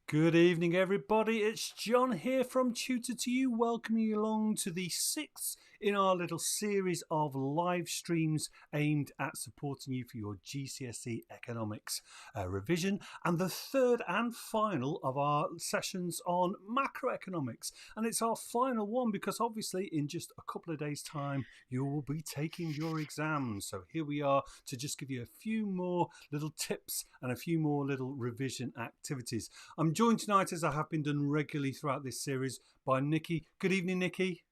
Good evening, everybody. It's John here from Tutor to You, welcoming you along to the sixth in our little series of live streams aimed at supporting you for your GCSE economics revision, and the third and final of our sessions on macroeconomics. And it's our final one because obviously in just a couple of days' time you will be taking your exams. So here we are to just give you a few more little tips and a few more little revision activities. I'm joined tonight, as I have been done regularly throughout this series, by Nikki. Good evening, Nikki.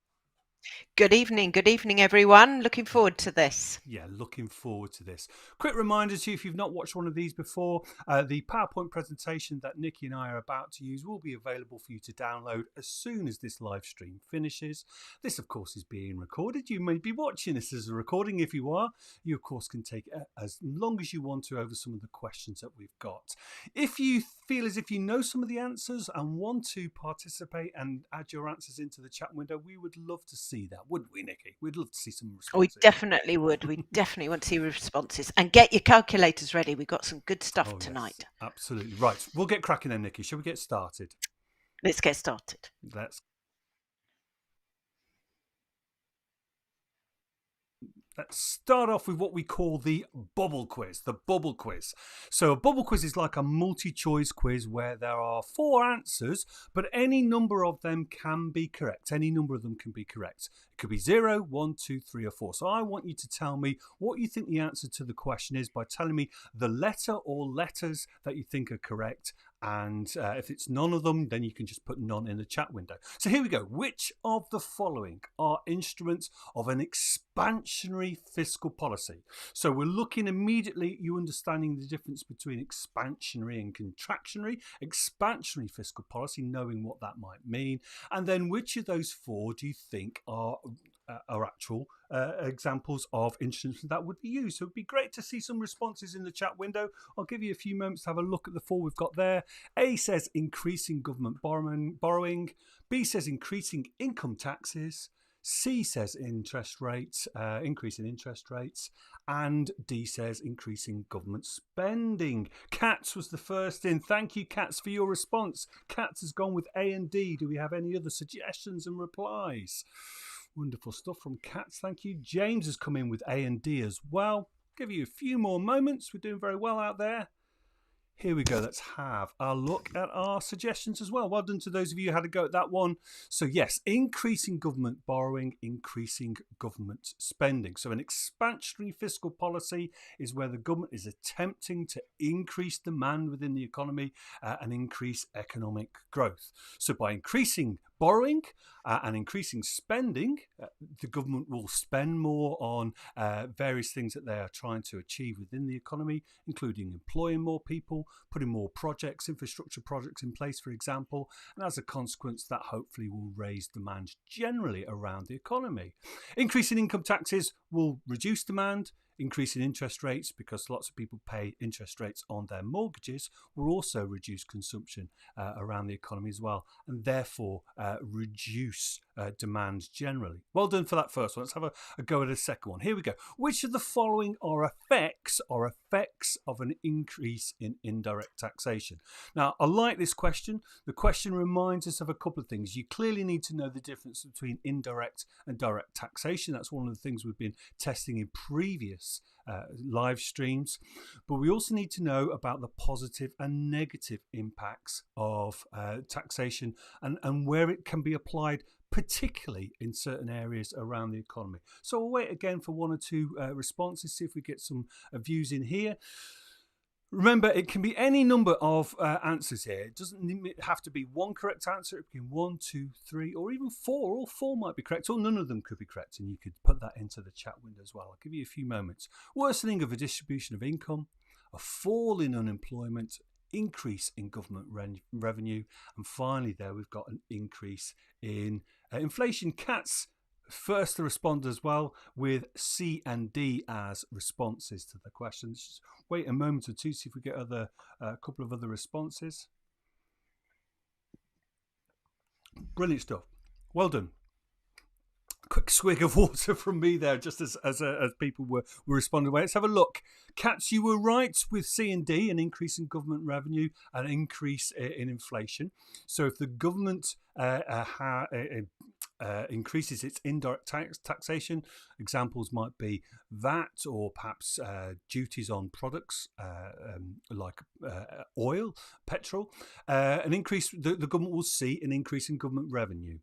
Good evening, everyone. Looking forward to this. Yeah, looking forward to this. Quick reminder to you, if you've not watched one of these before, the PowerPoint presentation that Nikki and I are about to use will be available for you to download as soon as this live stream finishes. This, of course, is being recorded. You may be watching this as a recording. If you are, you, of course, can take as long as you want to over some of the questions that we've got. If you feel as if you know some of the answers and want to participate and add your answers into the chat window, we would love to see that, wouldn't we, Nikki? We'd love to see some responses. We definitely would. We definitely want to see responses. And get your calculators ready. We've got some good stuff tonight. Yes, absolutely. Right, we'll get cracking then, Nikki. Shall we get started? Let's get started. Let's start off with what we call the bubble quiz. The bubble quiz. So a bubble quiz is like a multi-choice quiz where there are 4 answers, but any number of them can be correct. Any number of them can be correct. It could be 0, 1, 2, 3, or 4. So I want you to tell me what you think the answer to the question is by telling me the letter or letters that you think are correct. And if it's none of them, then you can just put none in the chat window. So here we go. Which of the following are instruments of an expansionary fiscal policy? So we're looking immediately at you understanding the difference between expansionary and contractionary. Expansionary fiscal policy, knowing what that might mean. And then which of those 4 do you think are actual examples of instruments that would be used? So it'd be great to see some responses in the chat window. I'll give you a few moments to have a look at the 4 we've got there. A says increasing government borrowing. B says increasing income taxes. C says interest rates, increasing interest rates, and D says increasing government spending. Katz was the first in. Thank you, Katz, for your response. Katz has gone with A and D. Do we have any other suggestions and replies? Wonderful stuff from Katz. Thank you. James has come in with A and D as well. Give you a few more moments. We're doing very well out there. Here we go. Let's have a look at our suggestions as well. Well done to those of you who had a go at that one. So yes, increasing government borrowing, increasing government spending. So an expansionary fiscal policy is where the government is attempting to increase demand within the economy and increase economic growth. So by increasing borrowing and increasing spending, the government will spend more on various things that they are trying to achieve within the economy, including employing more people, putting more projects, infrastructure projects in place, for example, and as a consequence, that hopefully will raise demand generally around the economy. Increasing income taxes will reduce demand. Increasing interest rates, because lots of people pay interest rates on their mortgages, will also reduce consumption around the economy as well, and therefore reduce demand generally. Well done for that first one. Let's have a go at the second one. Here we go. Which of the following are effects of an increase in indirect taxation? Now, I like this question. The question reminds us of a couple of things. You clearly need to know the difference between indirect and direct taxation. That's one of the things we've been testing in previous live streams, but we also need to know about the positive and negative impacts of taxation and where it can be applied, particularly in certain areas around the economy. So we'll wait again for 1 or 2 responses, see if we get some views in here. Remember, it can be any number of answers here. It doesn't have to be one correct answer. It can be 1, 2, 3, or even 4. All 4 might be correct, or none of them could be correct, and you could put that into the chat window as well. I'll give you a few moments. Worsening of the distribution of income, a fall in unemployment, increase in government revenue, and finally there we've got an increase in inflation. Cats first to respond as well, with C and D as responses to the questions. Just wait a moment or two, see if we get a couple of other responses. Brilliant stuff. Well done. quick swig of water from me there, just as people were responding away. Let's have a look. Cats, you were right with C and D, an increase in government revenue, an increase in inflation. So if the government increases its indirect taxation, examples might be VAT or perhaps duties on products like oil, petrol, an increase. The government will see an increase in government revenue.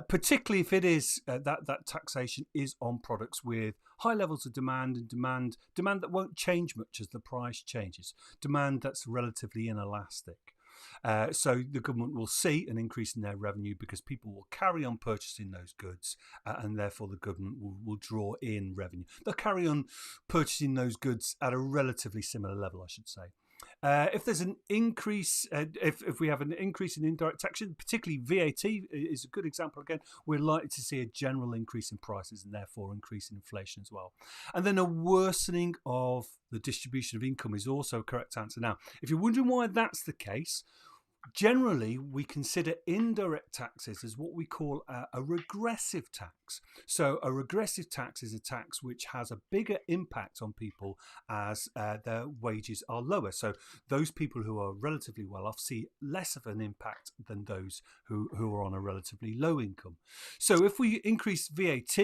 Particularly if it is that taxation is on products with high levels of demand and demand that won't change much as the price changes, demand that's relatively inelastic. So the government will see an increase in their revenue because people will carry on purchasing those goods, and therefore the government will draw in revenue. They'll carry on purchasing those goods at a relatively similar level, I should say. If there's an increase, if we have an increase in indirect taxation, particularly VAT is a good example again, we're likely to see a general increase in prices and therefore increase in inflation as well. And then a worsening of the distribution of income is also a correct answer. Now, if you're wondering why that's the case, generally, we consider indirect taxes as what we call a regressive tax. So a regressive tax is a tax which has a bigger impact on people as their wages are lower. So those people who are relatively well off see less of an impact than those who are on a relatively low income. So if we increase VAT,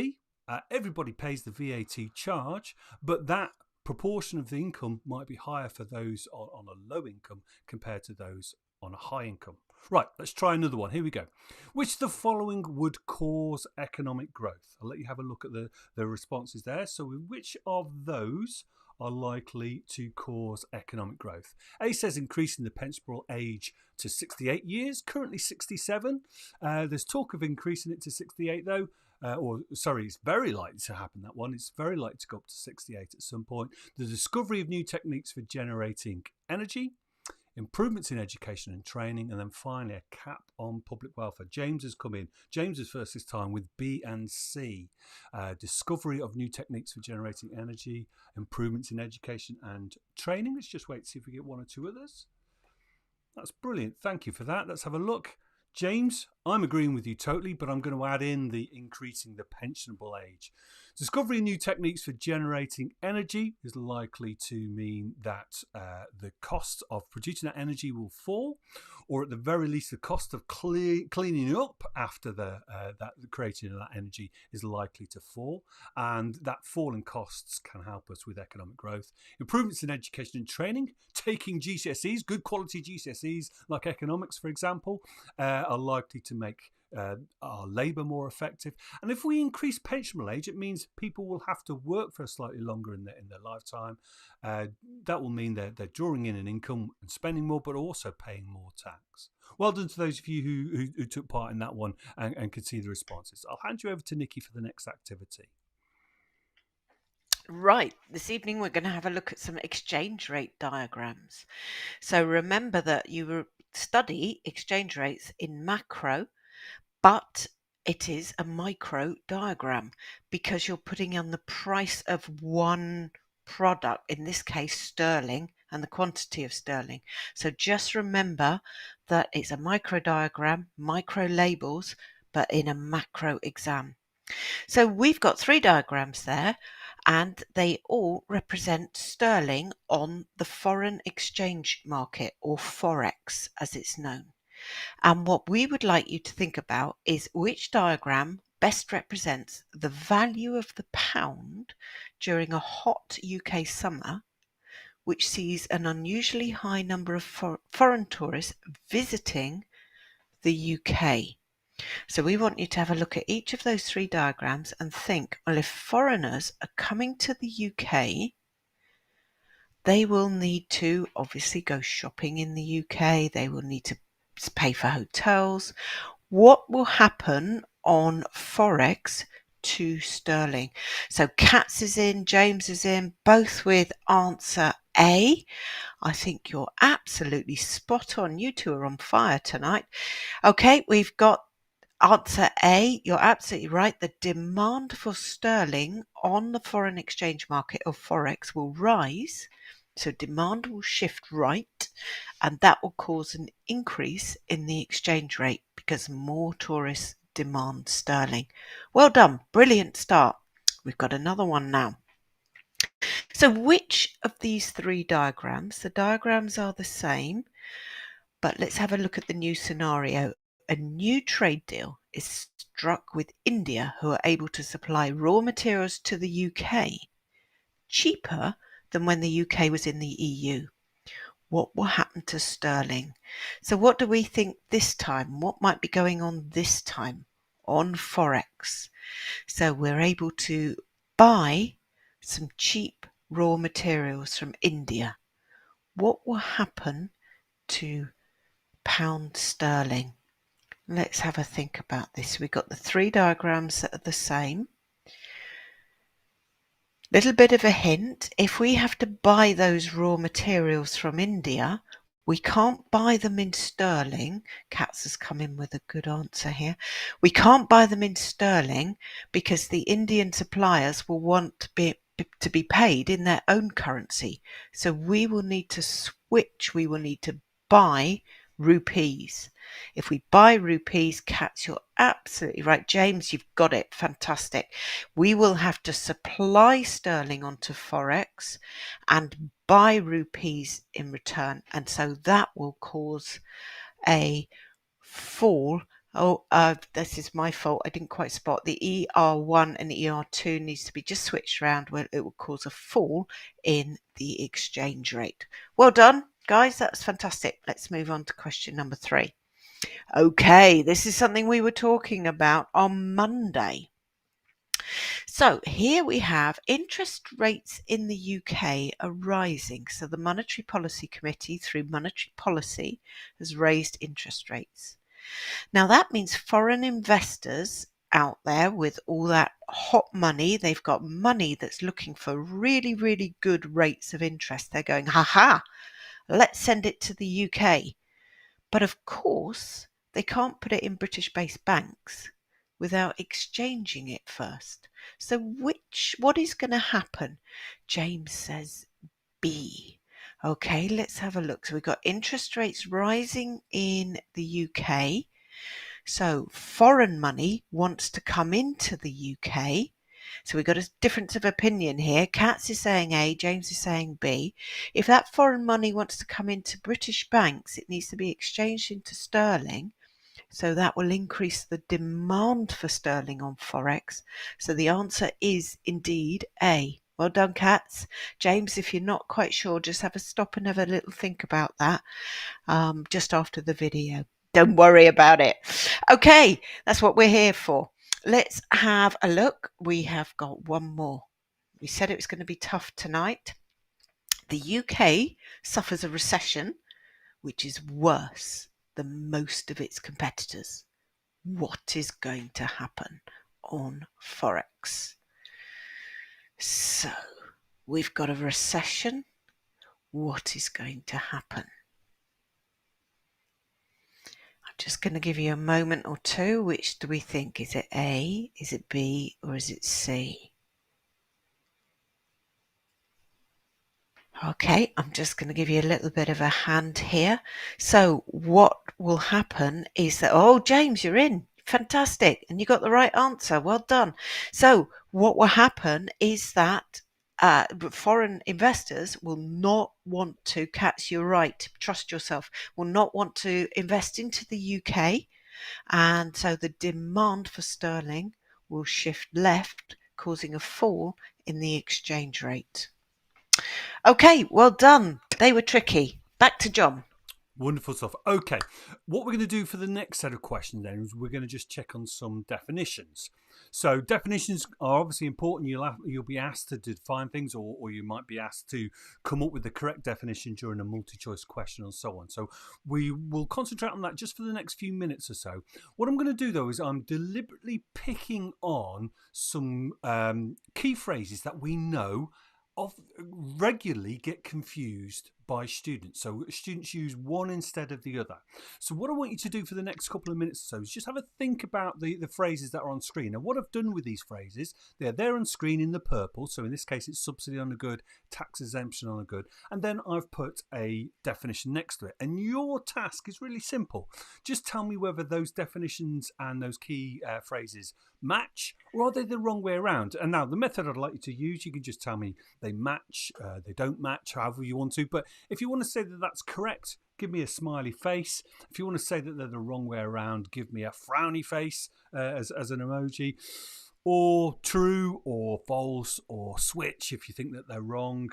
everybody pays the VAT charge, but that proportion of the income might be higher for those on a low income compared to those on a high income. Right, let's try another one. Here we go. Which of the following would cause economic growth? I'll let you have a look at the responses there. So which of those are likely to cause economic growth? A says increasing the pensionable age to 68 years, currently 67. There's talk of increasing it to 68 though. It's very likely to happen, that one. It's very likely to go up to 68 at some point. The discovery of new techniques for generating energy, improvements in education and training, and then finally a cap on public welfare. James has come in. James is first this time with B and C. Discovery of new techniques for generating energy, improvements in education and training. Let's just wait to see if we get one or two others. That's brilliant. Thank you for that. Let's have a look. James, I'm agreeing with you totally, but I'm going to add in the increasing the pensionable age. Discovery of new techniques for generating energy is likely to mean that the cost of producing that energy will fall, or at the very least the cost of cleaning up after the creating of that energy is likely to fall, and that fall in costs can help us with economic growth. Improvements in education and training, taking GCSEs, good quality GCSEs like economics for example, are likely to make our labour more effective. And if we increase pensionable age, it means people will have to work for slightly longer in their lifetime. That will mean they're drawing in an income and spending more, but also paying more tax. Well done to those of you who took part in that one and could see the responses. I'll hand you over to Nikki for the next activity. Right, this evening we're going to have a look at some exchange rate diagrams. So remember that you will study exchange rates in macro, but it is a micro diagram because you're putting on the price of one product, in this case sterling, and the quantity of sterling. So just remember that it's a micro diagram, micro labels, but in a macro exam. So we've got three diagrams there, and they all represent sterling on the foreign exchange market, or Forex as it's known. And what we would like you to think about is which diagram best represents the value of the pound during a hot UK summer, which sees an unusually high number of foreign tourists visiting the UK. So we want you to have a look at each of those three diagrams and think, well, if foreigners are coming to the UK, they will need to obviously go shopping in the UK. They will need to pay for hotels. What will happen on Forex to sterling? So Katz is in, James is in, both with answer A. I think you're absolutely spot on. You two are on fire tonight. Okay, we've got answer A. You're absolutely right. The demand for sterling on the foreign exchange market of Forex will rise. So demand will shift right, and that will cause an increase in the exchange rate because more tourists demand sterling. Well done. Brilliant start. We've got another one now. So which of these three diagrams, the diagrams are the same, but let's have a look at the new scenario. A new trade deal is struck with India, who are able to supply raw materials to the UK cheaper than when the UK was in the EU. What will happen to sterling? So what do we think this time? What might be going on this time on Forex? So we're able to buy some cheap raw materials from India. What will happen to pound sterling? Let's have a think about this. We've got the three diagrams that are the same. Little bit of a hint, if we have to buy those raw materials from India, we can't buy them in sterling. Katz has come in with a good answer here. We can't buy them in sterling because the Indian suppliers will want to be paid in their own currency. So we will need to switch. We will need to buy rupees. If we buy rupees, Katz, you're absolutely right. James, you've got it. Fantastic. We will have to supply sterling onto Forex and buy rupees in return. And so that will cause a fall. Oh, this is my fault. I didn't quite spot the ER1 and ER2 needs to be just switched around where it will cause a fall in the exchange rate. Well done, guys. That's fantastic. Let's move on to question number 3. Okay, this is something we were talking about on Monday. So here we have interest rates in the UK are rising. So the Monetary Policy Committee, through monetary policy, has raised interest rates. Now that means foreign investors out there with all that hot money, they've got money that's looking for really, really good rates of interest. They're going, ha, let's send it to the UK. But of course, they can't put it in British-based banks without exchanging it first. So what is going to happen? James says B. Okay, let's have a look. So we've got interest rates rising in the UK. So foreign money wants to come into the UK. So we've got a difference of opinion here. Katz is saying A, James is saying B. If that foreign money wants to come into British banks, it needs to be exchanged into sterling. So that will increase the demand for sterling on Forex. So the answer is indeed A. Well done, Katz. James, if you're not quite sure, just have a stop and have a little think about that just after the video. Don't worry about it. Okay, that's what we're here for. Let's have a look. We have got one more. We said it was going to be tough tonight. The UK suffers a recession which is worse than most of its competitors. What is going to happen on Forex? So, we've got a recession. What is going to happen? I'm just going to give you a moment or two. Which do we think? Is it A, is it B, or is it C? Okay, I'm just going to give you a little bit of a hand here. So what will happen is that, oh, James, you're in. Fantastic. And you got the right answer. Well done. So what will happen is that foreign investors will not want to, Katz, you're right, trust yourself, will not want to invest into the UK. And so the demand for sterling will shift left, causing a fall in the exchange rate. Okay, well done. They were tricky. Back to John. Wonderful stuff. Okay, what we're going to do for the next set of questions then is we're going to just check on some definitions. So definitions are obviously important. You'll be asked to define things, or you might be asked to come up with the correct definition during a multi-choice question and so on. So we will concentrate on that just for the next few minutes or so. What I'm going to do though is I'm deliberately picking on some key phrases that we know regularly get confused by students. So students use one instead of the other. So what I want you to do for the next couple of minutes or so is just have a think about the phrases that are on screen. And what I've done with these phrases, they're there on screen in the purple. So in this case, it's subsidy on a good, tax exemption on a good. And then I've put a definition next to it. And your task is really simple. Just tell me whether those definitions and those key phrases match, or are they the wrong way around? And now the method I'd like you to use, you can just tell me they match, they don't match, however you want to. But if you want to say that that's correct, give me a smiley face. If you want to say that they're the wrong way around, give me a frowny face as an emoji. Or true or false or switch if you think that they're wrong.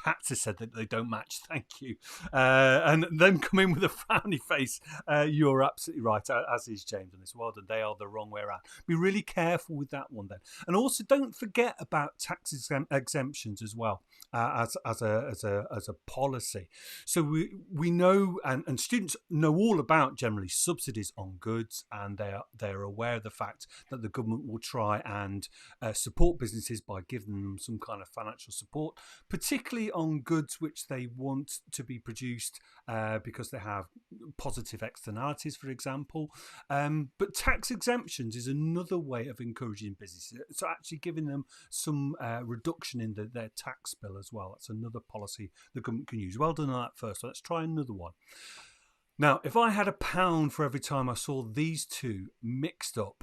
Cats has said that they don't match, thank you. And then come in with a frowny face. You're absolutely right, as is James on this. Well done, they are the wrong way around. Be really careful with that one then. And also don't forget about tax exemptions as well as a policy. So we know, and students know all about generally subsidies on goods, and they're aware of the fact that the government will try and support businesses by giving them some kind of financial support, particularly on goods which they want to be produced because they have positive externalities, for example. But tax exemptions is another way of encouraging businesses. So actually giving them some reduction in their tax bill as well. That's another policy the government can use. Well done on that first. So let's try another one. Now, if I had £1 for every time I saw these two mixed up,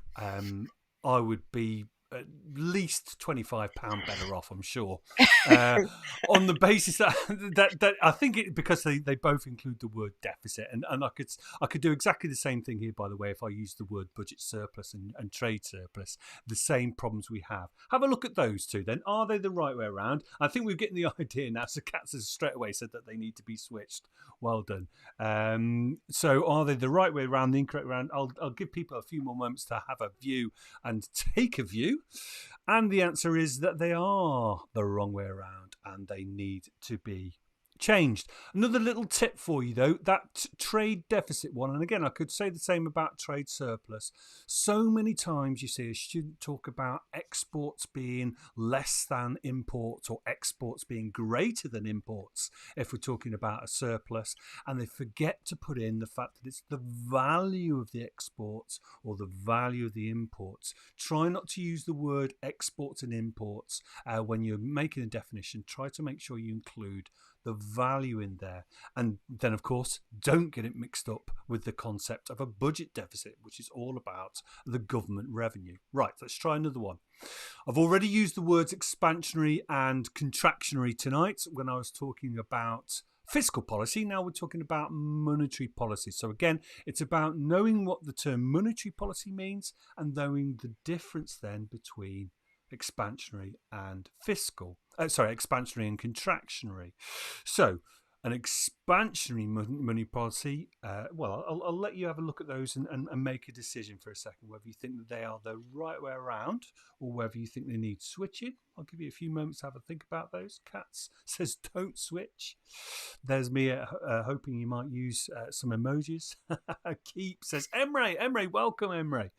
I would be at least £25 better off, I'm sure, on the basis that I think it because they both include the word deficit, and I could do exactly the same thing here, by the way, if I used the word budget surplus and trade surplus, the same problems we have. Have a look at those two then. Are they the right way around? I think we're getting the idea now. So Katz has straight away said that they need to be switched. Well done. So are they the right way around, the incorrect way around? I'll give people a few more moments to have a view and take a view. And the answer is that they are the wrong way around and they need to be changed. Another little tip for you though, that trade deficit one, and again I could say the same about trade surplus. So many times you see a student talk about exports being less than imports or exports being greater than imports if we're talking about a surplus, and they forget to put in the fact that it's the value of the exports or the value of the imports. Try not to use the word exports and imports when you're making a definition. Try to make sure you include the value in there. And then, of course, don't get it mixed up with the concept of a budget deficit, which is all about the government revenue. Right, let's try another one. I've already used the words expansionary and contractionary tonight when I was talking about fiscal policy. Now we're talking about monetary policy. So again, it's about knowing what the term monetary policy means and knowing the difference then between expansionary and fiscal. Expansionary and contractionary. So an expansionary money policy, I'll let you have a look at those and make a decision for a second whether you think that they are the right way around or whether you think they need switching. I'll give you a few moments to have a think about those. Katz says don't switch. There's me hoping you might use some emojis. Keep says Emre, welcome Emre.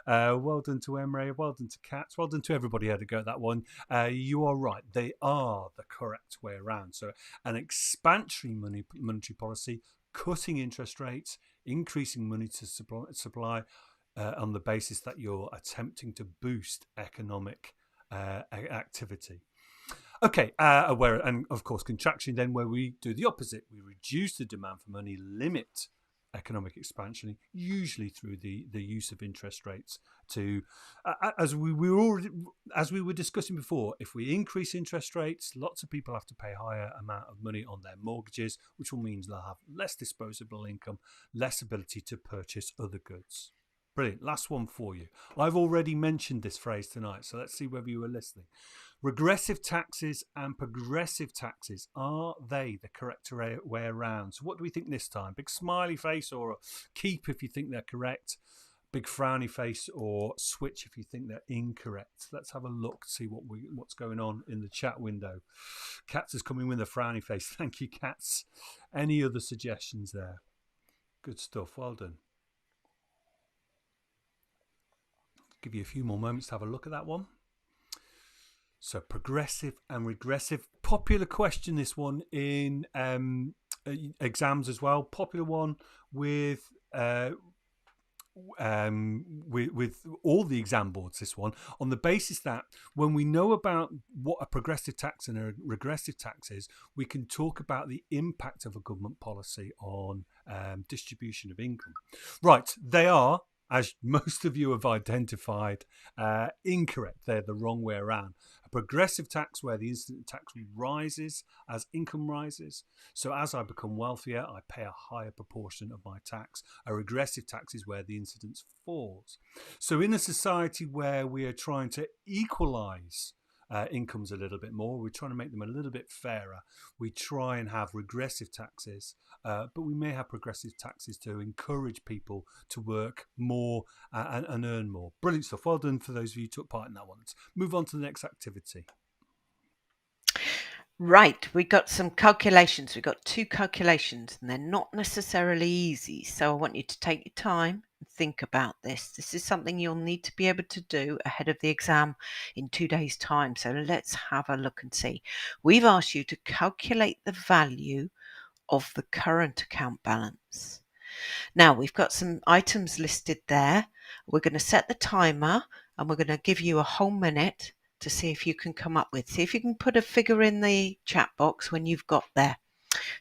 Well done to Emre, well done to Katz, well done to everybody who had to go at that one. You are right, they are the correct way around. So an expansionary monetary policy, cutting interest rates, increasing money to supply on the basis that you're attempting to boost economic activity. Okay, and of course contraction then where we do the opposite. We reduce the demand for money, limit economic expansion, usually through the use of interest rates to, as we were discussing before, if we increase interest rates, lots of people have to pay a higher amount of money on their mortgages, which will mean they'll have less disposable income, less ability to purchase other goods. Brilliant. Last one for you. I've already mentioned this phrase tonight, so let's see whether you were listening. Regressive taxes and progressive taxes, are they the correct way around? So what do we think this time? Big smiley face or keep if you think they're correct, big frowny face or switch if you think they're incorrect. Let's have a look to see what's going on in the chat window. Katz is coming with a frowny face. Thank you, Katz. Any other suggestions there? Good stuff. Well done. Give you a few more moments to have a look at that one. So progressive and regressive. popular question, this one, in exams as well. Popular one with all the exam boards, this one, on the basis that when we know about what a progressive tax and a regressive tax is, we can talk about the impact of a government policy on distribution of income. Right, they are, as most of you have identified, incorrect. They're the wrong way around. A progressive tax where the incident tax rises as income rises. So as I become wealthier, I pay a higher proportion of my tax. A regressive tax is where the incidence falls. So in a society where we are trying to equalize incomes a little bit more, we're trying to make them a little bit fairer, we try and have regressive taxes, but we may have progressive taxes to encourage people to work more and earn more. Brilliant stuff. Well done for those of you who took part in that one. Let's move on to the next activity. Right, we got some calculations. We got 2 calculations, and they're not necessarily easy. So I want you to take your time and think about this. This is something you'll need to be able to do ahead of the exam in 2 days' time. So let's have a look and see. We've asked you to calculate the value of the current account balance. Now we've got some items listed there. We're going to set the timer and we're going to give you a whole minute to see if you can come up with. See if you can put a figure in the chat box when you've got there.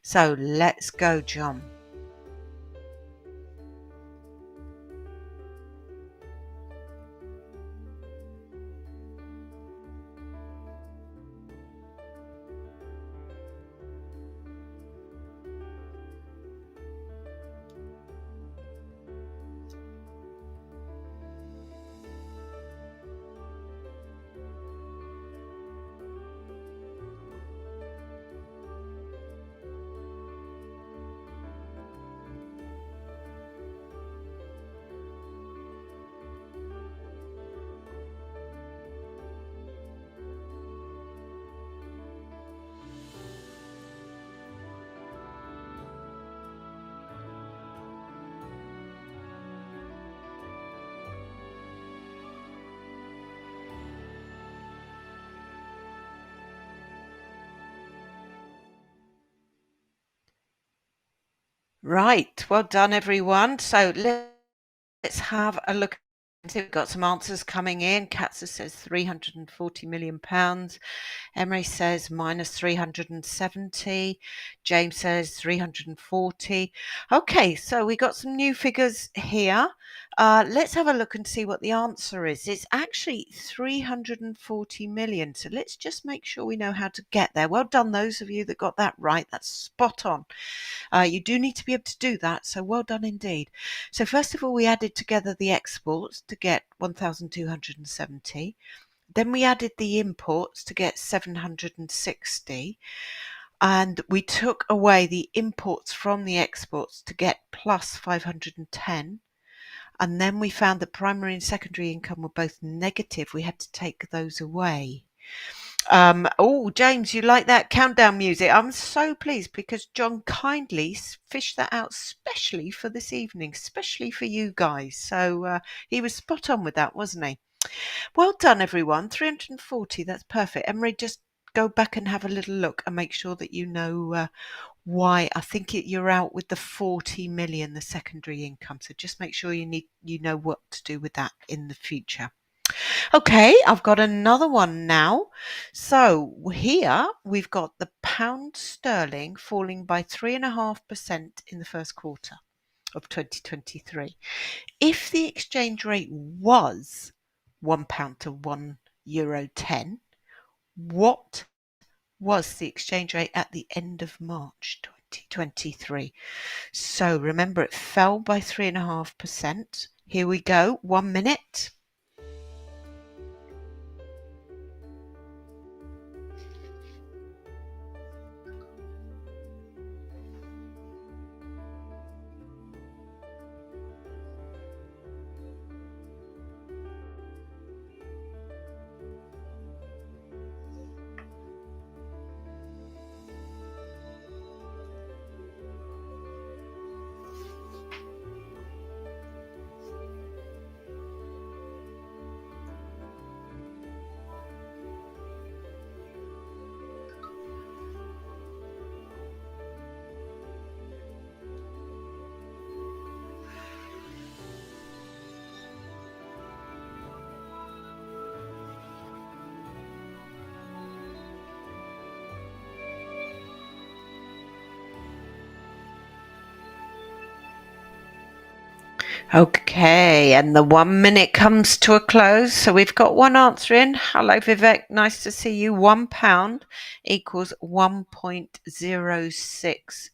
So let's go, John. Right, well done everyone. So let's have a look. We've got some answers coming in. Katza says £340 million. Emery says minus 370. James says 340. Okay, so we got some new figures here. Let's have a look and see what the answer is. It's actually 340 million. So let's just make sure we know how to get there. Well done, those of you that got that right. That's spot on. You do need to be able to do that, so well done indeed. So first of all, we added together the exports to get 1,270. Then we added the imports to get 760. And we took away the imports from the exports to get plus 510. And then we found that primary and secondary income were both negative. We had to take those away. Oh, James, you like that countdown music? I'm so pleased because John kindly fished that out specially for this evening, especially for you guys. So he was spot on with that, wasn't he? Well done, everyone. 340, that's perfect. Emery, just go back and have a little look and make sure that you know why. I think you're out with the 40 million, the secondary income. So just make sure you know what to do with that in the future. Okay, I've got another one now. So here we've got the pound sterling falling by 3.5% in the first quarter of 2023. If the exchange rate was £1 to €1.10, what was the exchange rate at the end of March 2023? So remember, it fell by 3.5%. Here we go, 1 minute. Okay, and the 1 minute comes to a close. So we've got one answer in. Hello, Vivek. Nice to see you. £1 equals 1.06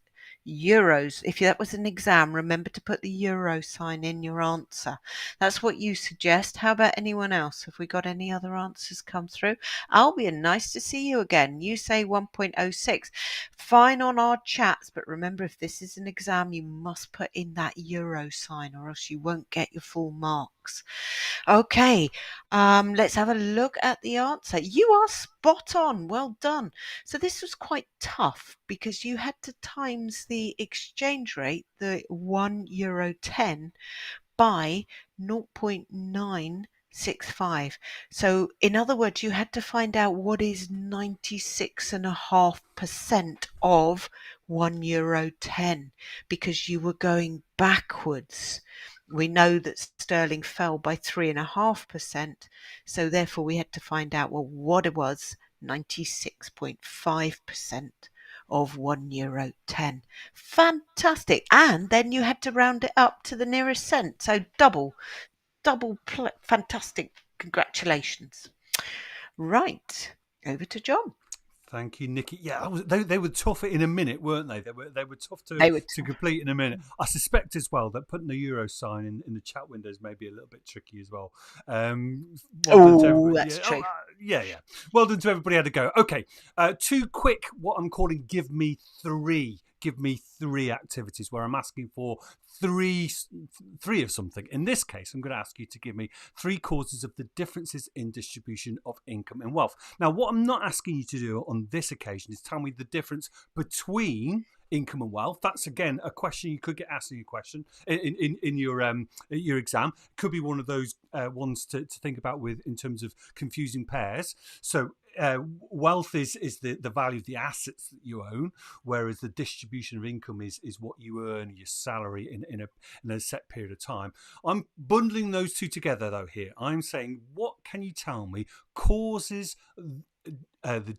euros. If that was an exam, remember to put the euro sign in your answer. That's what you suggest. How about anyone else? Have we got any other answers come through? Albion, nice to see you again. You say 1.06. Fine on our chats, but remember, if this is an exam, you must put in that euro sign or else you won't get your full marks. Okay, let's have a look at the answer. You are spot on. Well done. So this was quite tough because you had to times the exchange rate, the €1.10, by 0.965. So in other words, you had to find out what is 96.5% of €1.10 because you were going backwards. We know that sterling fell by 3.5%, so therefore we had to find out, well, what it was 96.5% of €1.10. Fantastic. And then you had to round it up to the nearest cent. So double fantastic. Congratulations. Right. Over to John. Thank you, Nikki. Yeah, they were tough in a minute, weren't they? They were tough They were to complete in a minute. I suspect as well that putting the euro sign in the chat windows may be a little bit tricky as well. Well done to everybody. That's Yeah, true. yeah. Well done to everybody. Had to go. Okay, two quick. What I'm calling give me three activities where I'm asking for three of something. In this case, I'm going to ask you to give me three causes of the differences in distribution of income and wealth. Now, what I'm not asking you to do on this occasion is tell me the difference between income and wealth. That's again a question you could get asked in your question in your exam. Could be one of those ones to think about with in terms of confusing pairs. So wealth is the value of the assets that you own, whereas the distribution of income is what you earn, your salary in a set period of time. I'm bundling those two together though here. I'm saying, what can you tell me causes the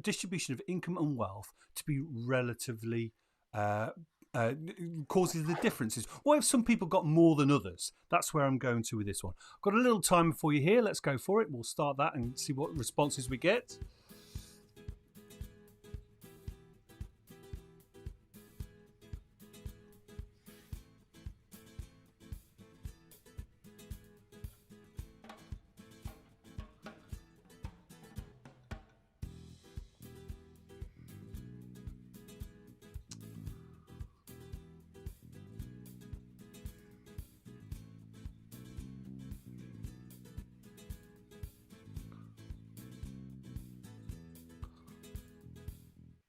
distribution of income and wealth to be relatively causes the differences? What if some people got more than others? That's where I'm going to with this one. I've got a little timer for you here. Let's go for it. We'll start that and see what responses we get.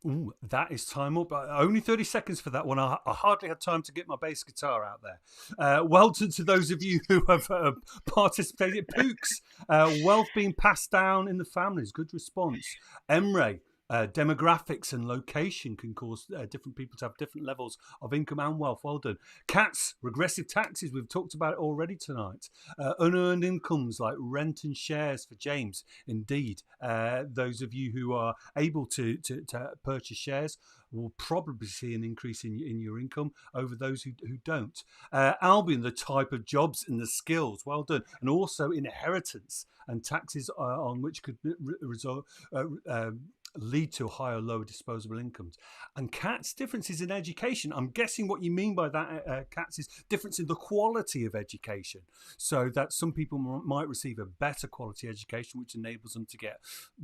Ooh, that is time up. Only 30 seconds for that one. I hardly had time to get my bass guitar out there. Well done to those of you who have participated. Pooks, wealth being passed down in the families. Good response. Emre, demographics and location can cause different people to have different levels of income and wealth. Well done. Cats, regressive taxes. We've talked about it already tonight. Unearned incomes like rent and shares for James. Indeed, those of you who are able to purchase shares will probably see an increase in your income over those who don't. Albion, the type of jobs and the skills. Well done. And also inheritance and taxes on which could result lead to higher or lower disposable incomes. And Kat's, differences in education. I'm guessing what you mean by that, Kat's, is difference in the quality of education. So that some people might receive a better quality education, which enables them to get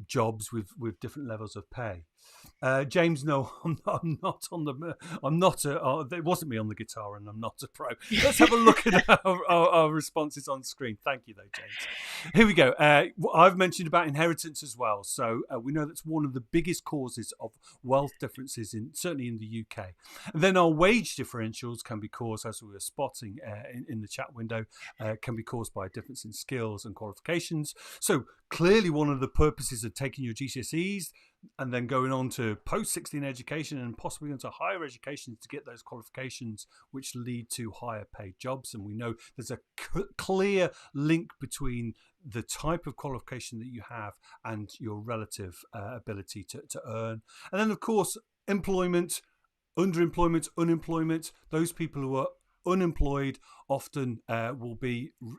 jobs with different levels of pay. James, no, I'm not on the. I'm not. It wasn't me on the guitar, and I'm not a pro. Let's have a look at our responses on screen. Thank you, though, James. Here we go. I've mentioned about inheritance as well. So we know that's one of the biggest causes of wealth differences certainly in the UK. And then our wage differentials can be caused, as we were spotting in the chat window, can be caused by a difference in skills and qualifications. So clearly, one of the purposes of taking your GCSEs and then going on to post-16 education and possibly into higher education to get those qualifications which lead to higher paid jobs. And we know there's a clear link between the type of qualification that you have and your relative ability to earn. And then, of course, employment, underemployment, unemployment, those people who are unemployed often will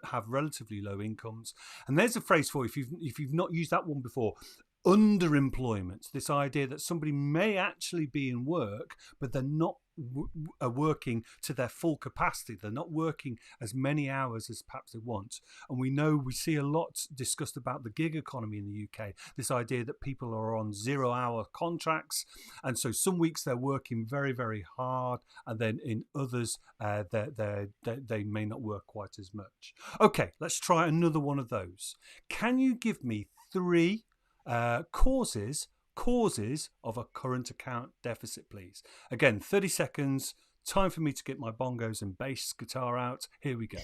have relatively low incomes. And there's a phrase for you, if you've not used that one before. Underemployment, this idea that somebody may actually be in work, but they're not working to their full capacity. They're not working as many hours as perhaps they want. And we see a lot discussed about the gig economy in the UK, this idea that people are on 0-hour contracts. And so some weeks they're working very, very hard. And then in others, they may not work quite as much. Okay, let's try another one of those. Can you give me 3 causes of a current account deficit, please? Again, 30 seconds. Time for me to get my bongos and bass guitar out. Here we go.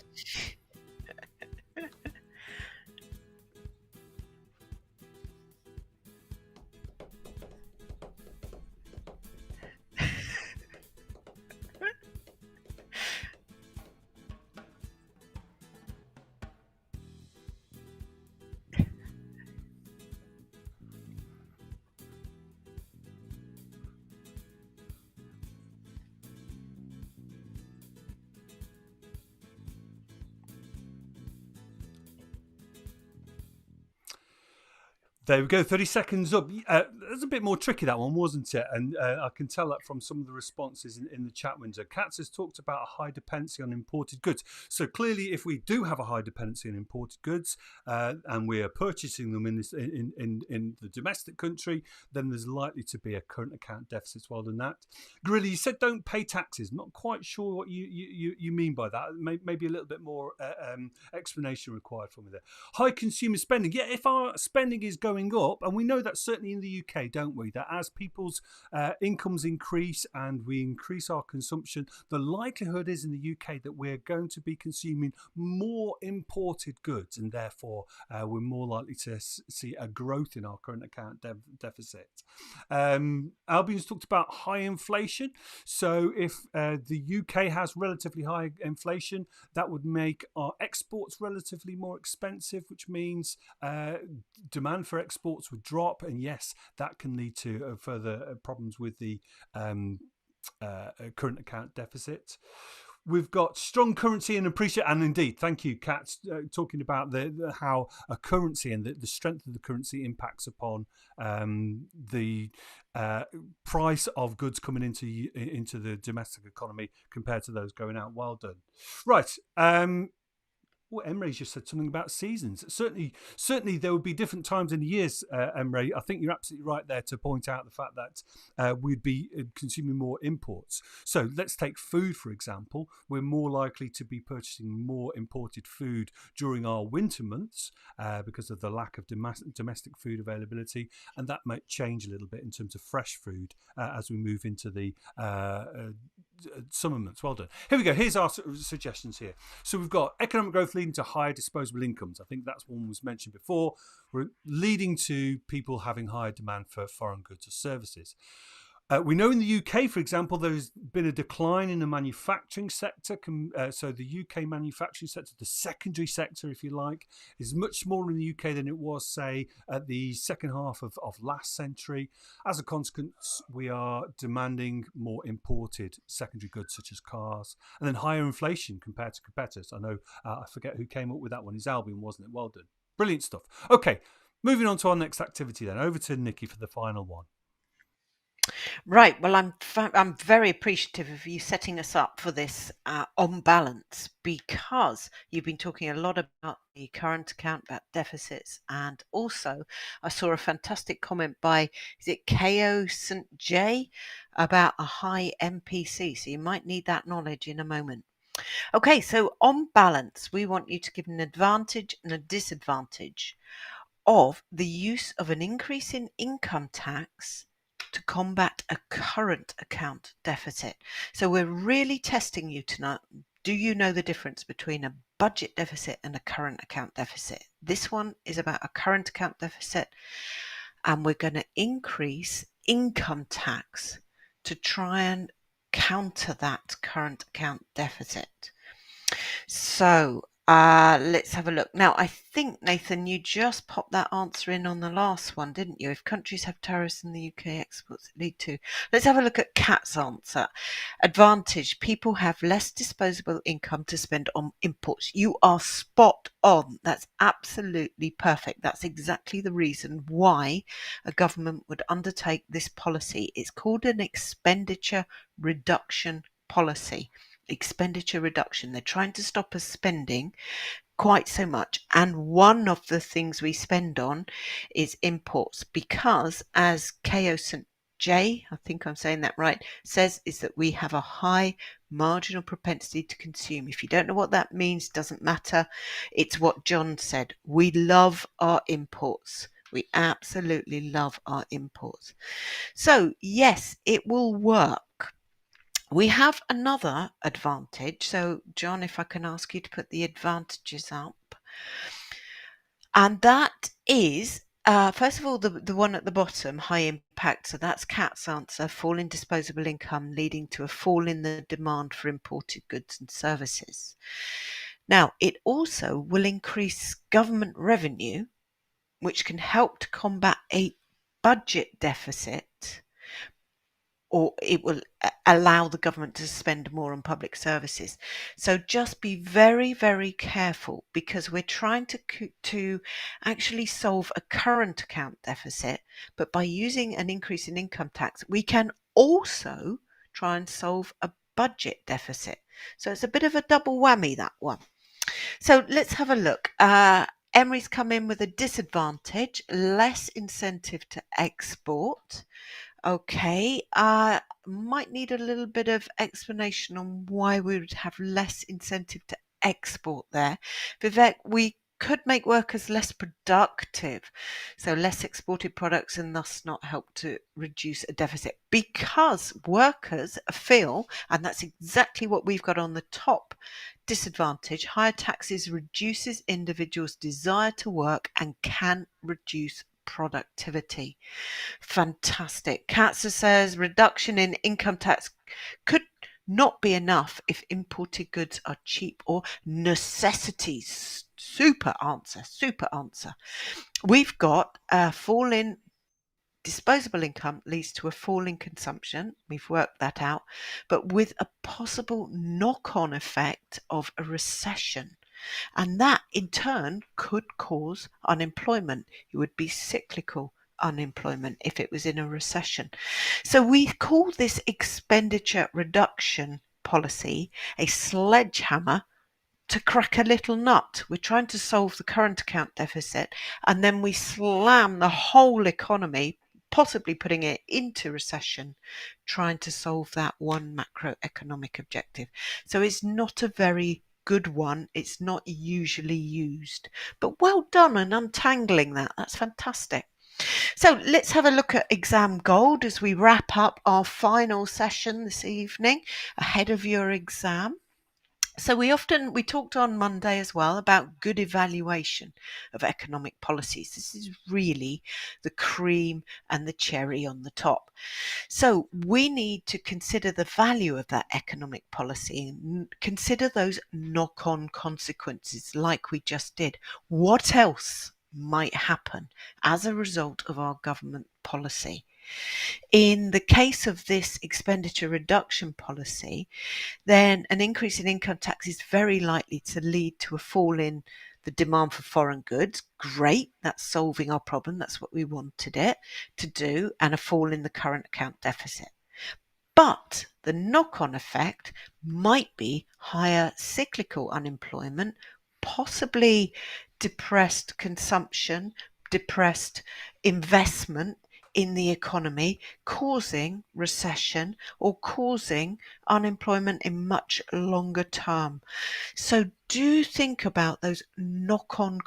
There we go, 30 seconds up. It was a bit more tricky, that one, wasn't it? And I can tell that from some of the responses in the chat window. Katz has talked about a high dependency on imported goods. So clearly, if we do have a high dependency on imported goods and we are purchasing them in the domestic country, then there's likely to be a current account deficit. Well done, that. Gorilla, you said don't pay taxes. Not quite sure what you mean by that. Maybe a little bit more explanation required from me there. High consumer spending. Yeah, if our spending is going up, and we know that certainly in the UK, don't we, that as people's incomes increase and we increase our consumption, the likelihood is in the UK that we're going to be consuming more imported goods, and therefore we're more likely to see a growth in our current account deficit. Albion's talked about high inflation. So if the UK has relatively high inflation, that would make our exports relatively more expensive, which means demand for exports would drop, and yes, that can lead to further problems with the current account deficit. We've got strong currency and appreciate, and indeed, thank you, Kat, talking about how a currency and the strength of the currency impacts upon the price of goods coming into the domestic economy compared to those going out. Well done. Right. Emre just said something about seasons. Certainly, there would be different times in the years, Emre. I think you're absolutely right there to point out the fact that we'd be consuming more imports. So let's take food, for example. We're more likely to be purchasing more imported food during our winter months because of the lack of domestic food availability, and that might change a little bit in terms of fresh food as we move into the summer months. Well done. Here we go. Here's our suggestions here. So we've got economic growth leading to higher disposable incomes. I think that's one was mentioned before. We're leading to people having higher demand for foreign goods or services. We know in the UK, for example, there's been a decline in the manufacturing sector. So the UK manufacturing sector, the secondary sector, if you like, is much smaller in the UK than it was, say, at the second half of last century. As a consequence, we are demanding more imported secondary goods such as cars, and then higher inflation compared to competitors. I know, I forget who came up with that one. It's Albion, wasn't it? Well done. Brilliant stuff. Okay, moving on to our next activity then. Over to Nikki for the final one. Right. Well, I'm very appreciative of you setting us up for this on balance, because you've been talking a lot about the current account, about deficits, and also I saw a fantastic comment by, is it KO St J, about a high MPC. So you might need that knowledge in a moment. Okay, so on balance, we want you to give an advantage and a disadvantage of the use of an increase in income tax to combat a current account deficit. So we're really testing you tonight. Do you know the difference between a budget deficit and a current account deficit? This one is about a current account deficit, and we're going to increase income tax to try and counter that current account deficit. So Let's have a look. Now, I think, Nathan, you just popped that answer in on the last one, didn't you? If countries have tariffs in the UK, exports lead to. Let's have a look at Kat's answer. Advantage. People have less disposable income to spend on imports. You are spot on. That's absolutely perfect. That's exactly the reason why a government would undertake this policy. It's called an expenditure reduction policy. Expenditure reduction. They're trying to stop us spending quite so much. And one of the things we spend on is imports because, as KO St. J, I think I'm saying that right, says, is that we have a high marginal propensity to consume. If you don't know what that means, doesn't matter. It's what John said. We love our imports. We absolutely love our imports. So yes, it will work. We have another advantage. So, John, if I can ask you to put the advantages up. And that is, first of all, the one at the bottom, high impact. So that's Kat's answer, fall in disposable income, leading to a fall in the demand for imported goods and services. Now, it also will increase government revenue, which can help to combat a budget deficit, or it will allow the government to spend more on public services. So just be very, very careful, because we're trying to actually solve a current account deficit, but by using an increase in income tax, we can also try and solve a budget deficit. So it's a bit of a double whammy, that one. So let's have a look. Emery's come in with a disadvantage, less incentive to export. Okay, might need a little bit of explanation on why we would have less incentive to export there. Vivek, we could make workers less productive, so less exported products, and thus not help to reduce a deficit, because workers feel, and that's exactly what we've got on the top disadvantage, higher taxes reduces individuals' desire to work and can reduce productivity. Fantastic. Katza says reduction in income tax could not be enough if imported goods are cheap or necessities. Super answer, super answer. We've got a fall in disposable income leads to a fall in consumption. We've worked that out, but with a possible knock-on effect of a recession. And that in turn could cause unemployment. It would be cyclical unemployment if it was in a recession. So we call this expenditure reduction policy a sledgehammer to crack a little nut. We're trying to solve the current account deficit, and then we slam the whole economy, possibly putting it into recession, trying to solve that one macroeconomic objective. So it's not a very good one. It's not usually used, but well done on untangling that. That's fantastic. So let's have a look at exam gold as we wrap up our final session this evening ahead of your exam. So we talked on Monday as well about good evaluation of economic policies. This is really the cream and the cherry on the top. So we need to consider the value of that economic policy and consider those knock-on consequences like we just did. What else might happen as a result of our government policy? In the case of this expenditure reduction policy, then an increase in income tax is very likely to lead to a fall in the demand for foreign goods. Great, that's solving our problem. That's what we wanted it to do, and a fall in the current account deficit. But the knock-on effect might be higher cyclical unemployment, possibly depressed consumption, depressed investment in the economy, causing recession or causing unemployment in much longer term. So do think about those knock-on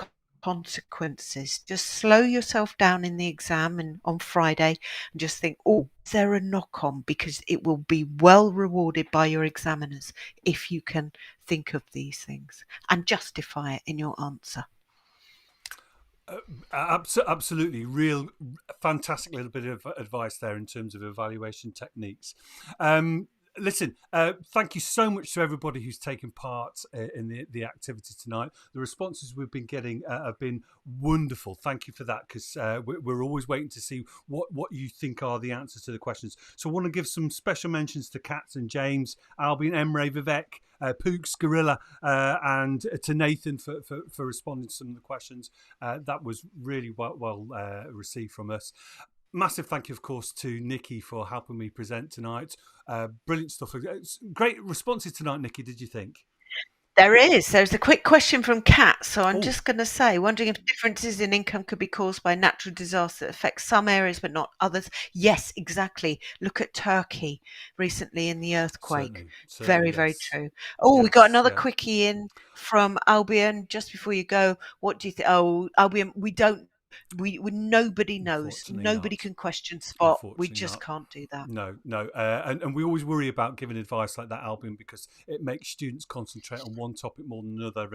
consequences. Just slow yourself down in the exam and on Friday and just think, oh, is there a knock-on? Because it will be well rewarded by your examiners if you can think of these things and justify it in your answer. Absolutely, fantastic little bit of advice there in terms of evaluation techniques. Listen, thank you so much to everybody who's taken part in the activity tonight. The responses we've been getting have been wonderful. Thank you for that, because we're always waiting to see what you think are the answers to the questions. So I want to give some special mentions to Katz and James, Albion, Emre, Vivek, Pooks, Gorilla, and to Nathan for responding to some of the questions. That was really well received from us. Massive thank you, of course, to Nikki for helping me present tonight. Brilliant stuff. Great responses tonight, Nikki, did you think? There is. There's a quick question from Kat. So I'm Oh. just going to say, wondering if differences in income could be caused by natural disaster that affects some areas but not others. Yes, exactly. Look at Turkey recently in the earthquake. Certainly, Very, yes. very true. Oh, we got another quickie in from Albion just before you go. What do you think? Oh, Albion, nobody knows. Nobody can question spot. We just can't do that. No. And we always worry about giving advice like that, Albion, because it makes students concentrate on one topic more than another,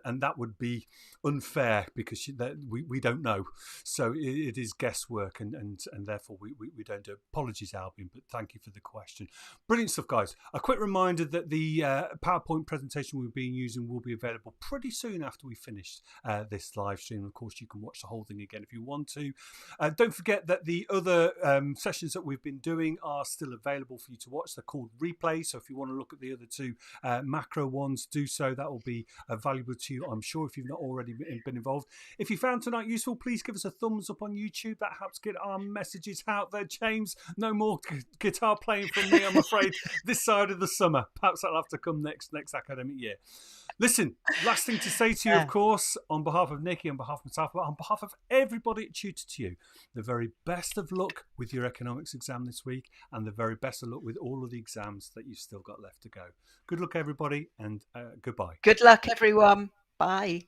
and that would be unfair because we don't know. So it is guesswork, and therefore we don't do it. Apologies, Albion, but thank you for the question. Brilliant stuff, guys. A quick reminder that the PowerPoint presentation we've been using will be available pretty soon after we finish this live stream. Of course, you can watch the whole thing again if you want to. Don't forget that the other sessions that we've been doing are still available for you to watch. They're called replay, so if you want to look at the other two macro ones, do so. That will be valuable to you, I'm sure, if you've not already been involved. If you found tonight useful, please give us a thumbs up on YouTube. That helps get our messages out there. James, no more guitar playing from me, I'm afraid, this side of the summer. Perhaps that'll have to come next academic year. Listen, last thing to say to you, of course, on behalf of Nikki, on behalf of myself, but on behalf of everybody at Tutor to You, the very best of luck with your economics exam this week, and the very best of luck with all of the exams that you've still got left to go. Good luck, everybody, and goodbye. Good luck, everyone. Bye.